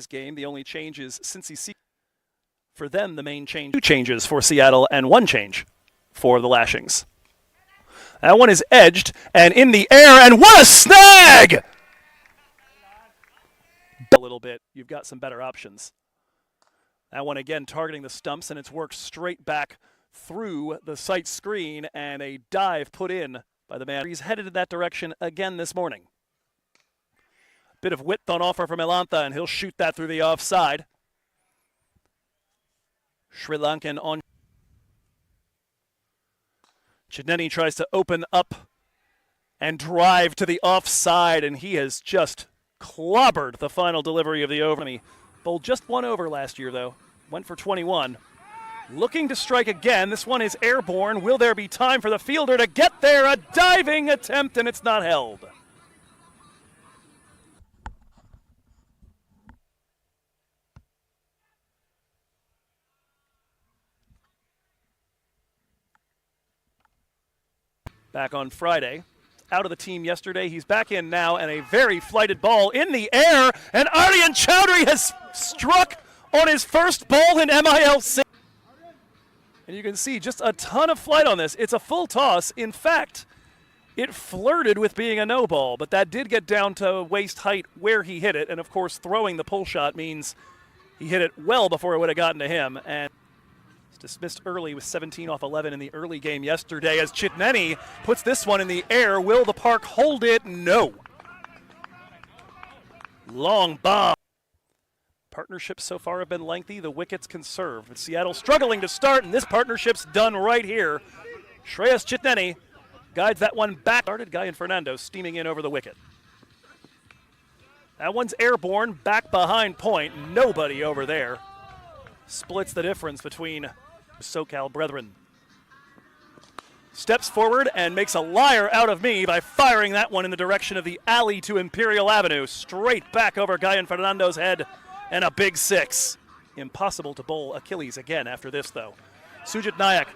This game, the only change is Cincy. For them, the main change, 2 changes for Seattle and 1 change for the Lashings. That one is edged and in the air, and what a snag! A little bit, you've got some better options. That one again targeting the stumps, and it's worked straight back through the sight screen, and a dive put in by the man. He's headed in that direction again this morning. Bit of width on offer from Elantha, and he'll shoot that through the offside. Sri Lankan on. Chidneni tries to open up and drive to the offside, and he has just clobbered the final delivery of the over. He bowled just 1 over last year, though. Went for 21. Looking to strike again. This one is airborne. Will there be time for the fielder to get there? A diving attempt, and it's not held. Back on Friday. Out of the team yesterday. He's back in now, and a very flighted ball in the air. And Aryan Chowdhury has struck on his first ball in MiLC. And you can see just a ton of flight on this. It's a full toss. In fact, it flirted with being a no ball, but that did get down to waist height where he hit it. And of course, throwing the pull shot means he hit it well before it would have gotten to him. And dismissed early with 17 off 11 in the early game yesterday as Chidneni puts this one in the air. Will the park hold it? No. Long bomb. Partnerships so far have been lengthy. The wickets conserved. But Seattle struggling to start, and this partnership's done right here. Shreyas Chidneni guides that one back. Started Guy and Fernando steaming in over the wicket. That one's airborne, back behind point. Nobody over there. Splits the difference between SoCal brethren. Steps forward and makes a liar out of me by firing that one in the direction of the alley to Imperial Avenue. Straight back over Guy and Fernando's head, and a big 6. Impossible to bowl Achilles again after this, though. Sujit Nayak,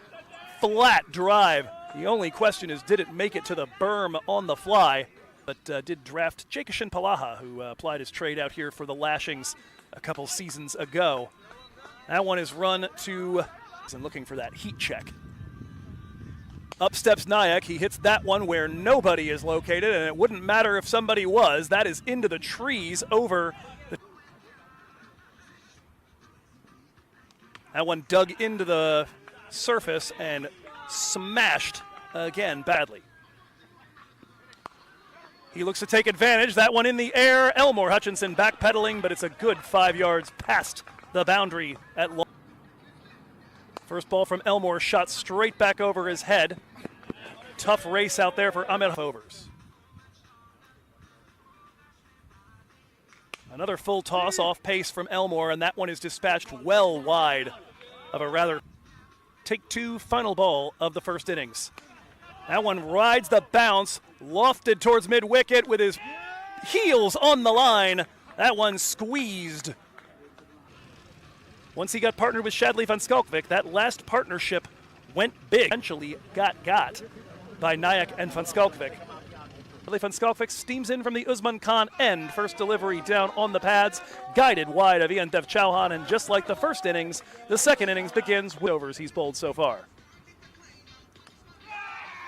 flat drive. The only question is, did it make it to the berm on the fly? But did draft Jakishan Palaha, who applied his trade out here for the Lashings a couple seasons ago. That one is run to, and looking for that heat check. Up steps Nayak. He hits that one where nobody is located, and it wouldn't matter if somebody was. That is into the trees over the. That one dug into the surface and smashed again badly. He looks to take advantage. That one in the air. Elmore Hutchinson backpedaling, but it's a good 5 yards past the boundary at long. First ball from Elmore, shot straight back over his head. Tough race out there for Ahmed overs. Another full toss off pace from Elmore, and that one is dispatched well wide of a rather take 2 final ball of the first innings. That one rides the bounce, lofted towards mid-wicket with his heels on the line. That one squeezed. Once he got partnered with Shadley van Skalkvik, that last partnership went big. Eventually got by Nayak and van Skalkvik. Shadley van Skalkvik steams in from the Usman Khan end. First delivery down on the pads, guided wide of Ian Dev Chauhan, and just like the first innings, the second innings begins with overs he's bowled so far.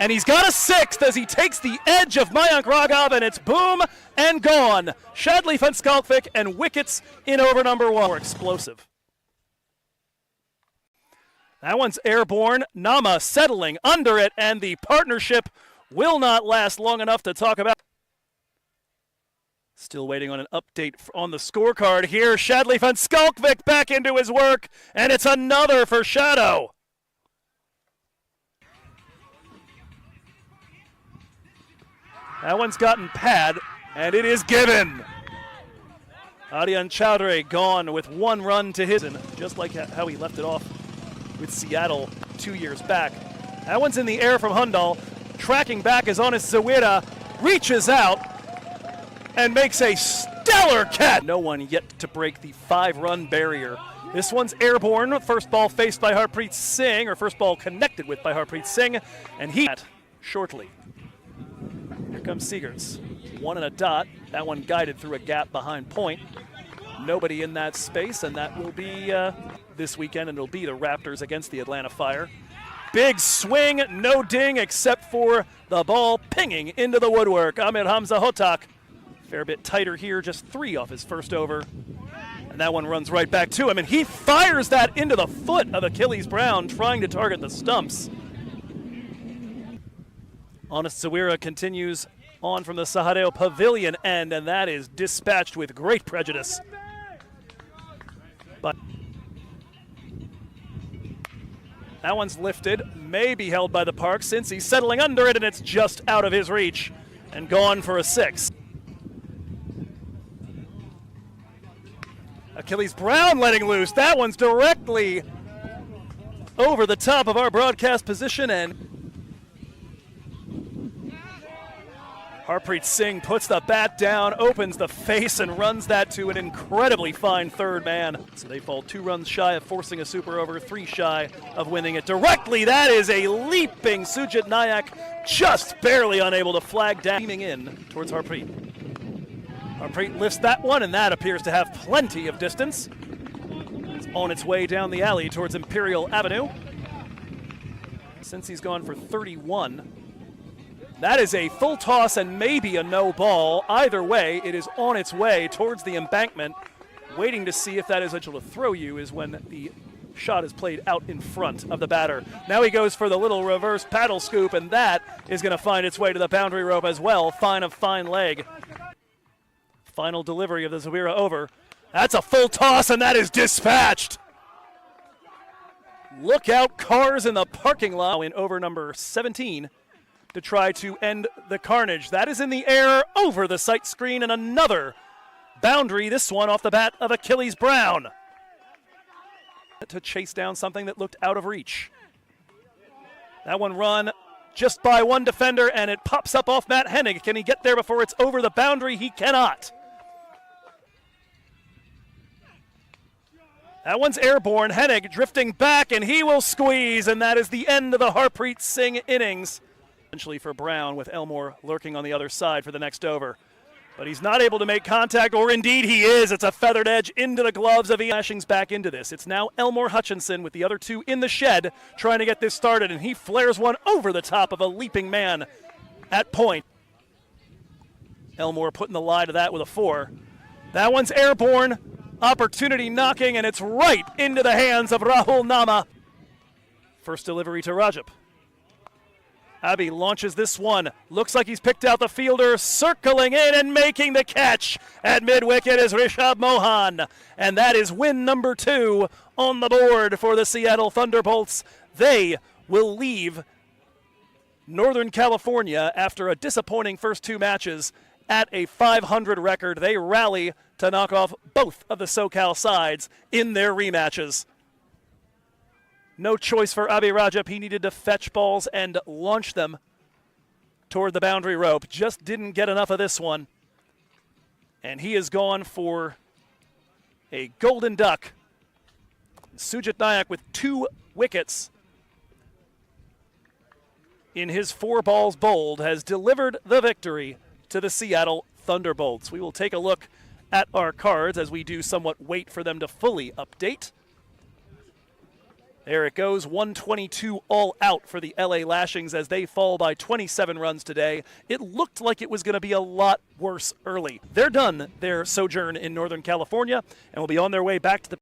And he's got a 6th as he takes the edge of Mayank Raghav, and it's boom and gone. Shadley van Skalkvik and wickets in over number 1. More explosive. That one's airborne. Nama settling under it, and the partnership will not last long enough to talk about. Still waiting on an update on the scorecard here. Shadley van Skalkvik back into his work, and it's another for Shadow. That one's gotten pad, and it is given. Aryan Chowdhury gone with 1 run to his, just like how he left it off with Seattle 2 years back. That one's in the air from Hundal. Tracking back is Honest Zawira, reaches out and makes a stellar catch. No one yet to break the 5-run barrier. This one's airborne. First ball faced by Harpreet Singh, or first ball connected with by Harpreet Singh, and he shortly. Here comes Seegers. 1 and a dot. That one guided through a gap behind point. nobody in that space, and that will be this weekend, and it'll be the Raptors against the Atlanta Fire. Big swing, no ding, except for the ball pinging into the woodwork. Amir Hamza Hotak, fair bit tighter here, just 3 off his first over. And that one runs right back to him, and he fires that into the foot of Achilles Brown, trying to target the stumps. Honest Zawira continues on from the Sahadeo Pavilion end, and that is dispatched with great prejudice. But that one's lifted, may be held by the park since he's settling under it, and it's just out of his reach and gone for a 6. Achilles Brown letting loose. That one's directly over the top of our broadcast position, and Harpreet Singh puts the bat down, opens the face, and runs that to an incredibly fine third man. So they fall 2 runs shy of forcing a super over, 3 shy of winning it directly. That is a leaping Sujit Nayak, just barely unable to flag down, beaming in towards Harpreet. Harpreet lifts that one, and that appears to have plenty of distance. It's on its way down the alley towards Imperial Avenue. Since he's gone for 31, that is a full toss and maybe a no ball. Either way, it is on its way towards the embankment. Waiting to see if that is able to throw you is when the shot is played out in front of the batter. Now he goes for the little reverse paddle scoop, and that is going to find its way to the boundary rope as well. Fine leg. Final delivery of the Zawira over. That's a full toss, and that is dispatched. Look out, cars in the parking lot in over number 17. To try to end the carnage. That is in the air over the sight screen, and another boundary, this one off the bat of Achilles Brown. To chase down something that looked out of reach. That one run just by one defender, and it pops up off Matt Hennig. Can he get there before it's over the boundary? He cannot. That one's airborne. Hennig drifting back, and he will squeeze, and that is the end of the Harpreet Singh innings. Essentially for Brown, with Elmore lurking on the other side for the next over. But he's not able to make contact, or indeed he is. It's a feathered edge into the gloves of Lashings back into this. It's now Elmore Hutchinson with the other 2 in the shed trying to get this started, and he flares one over the top of a leaping man at point. Elmore putting the lie to that with a 4. That one's airborne. Opportunity knocking, and it's right into the hands of Rahul Nama. First delivery to Rajap. Abhi launches this one. Looks like he's picked out the fielder, circling in and making the catch. At mid-wicket is Rishabh Mohan. And that is win number 2 on the board for the Seattle Thunderbolts. They will leave Northern California after a disappointing first 2 matches at a 500 record. They rally to knock off both of the SoCal sides in their rematches. No choice for Abhi Rajap. He needed to fetch balls and launch them toward the boundary rope. Just didn't get enough of this one. And he has gone for a golden duck. Sujit Nayak with 2 wickets in his 4 balls bowled has delivered the victory to the Seattle Thunderbolts. We will take a look at our cards as we do somewhat wait for them to fully update. There it goes, 122 all out for the LA Lashings as they fall by 27 runs today. It looked like it was going to be a lot worse early. They're done their sojourn in Northern California and will be on their way back to the